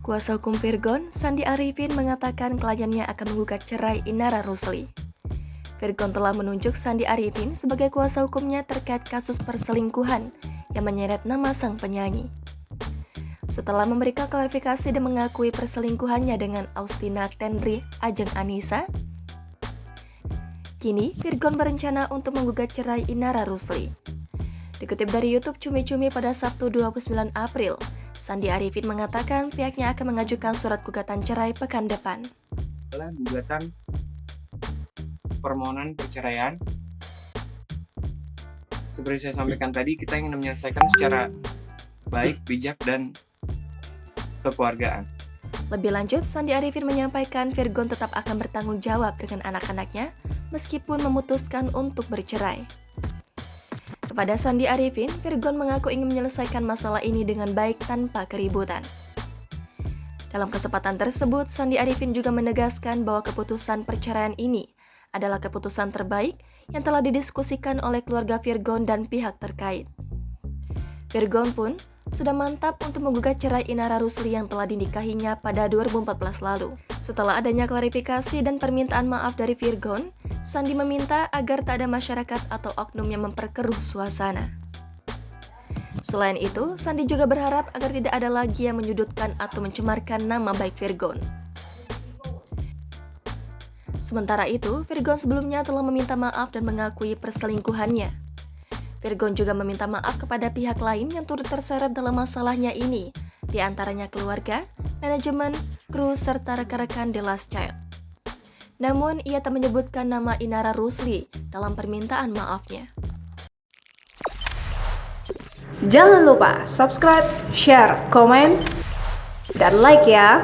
Kuasa hukum Virgon, Sandi Arifin mengatakan kliennya akan menggugat cerai Inara Rusli. Virgon telah menunjuk Sandi Arifin sebagai kuasa hukumnya terkait kasus perselingkuhan yang menyeret nama sang penyanyi. Setelah memberikan klarifikasi dan mengakui perselingkuhannya dengan Austina Tendri Ajeng Anissa, kini Virgon berencana untuk menggugat cerai Inara Rusli. Dikutip dari YouTube Cumi Cumi pada Sabtu 29 April, Sandi Arifin mengatakan pihaknya akan mengajukan surat gugatan cerai pekan depan. Adalah gugatan permohonan perceraian. Seperti saya sampaikan tadi, kita ingin menyelesaikan secara baik, bijak, dan kekeluargaan. Lebih lanjut, Sandi Arifin menyampaikan Virgon tetap akan bertanggung jawab dengan anak-anaknya meskipun memutuskan untuk bercerai. Kepada Sandi Arifin, Virgon mengaku ingin menyelesaikan masalah ini dengan baik tanpa keributan. Dalam kesempatan tersebut, Sandi Arifin juga menegaskan bahwa keputusan perceraian ini adalah keputusan terbaik yang telah didiskusikan oleh keluarga Virgon dan pihak terkait. Virgon pun sudah mantap untuk menggugat cerai Inara Rusli yang telah dinikahinya pada 2014 lalu. Setelah adanya klarifikasi dan permintaan maaf dari Virgon, Sandi meminta agar tak ada masyarakat atau oknum yang memperkeruh suasana. Selain itu, Sandi juga berharap agar tidak ada lagi yang menyudutkan atau mencemarkan nama baik Virgon. Sementara itu, Virgon sebelumnya telah meminta maaf dan mengakui perselingkuhannya. Virgon juga meminta maaf kepada pihak lain yang turut terseret dalam masalahnya ini, di antaranya keluarga, manajemen, kru, serta rekan-rekan The Last Child. Namun, ia tak menyebutkan nama Inara Rusli dalam permintaan maafnya. Jangan lupa subscribe, share, komen, dan like ya!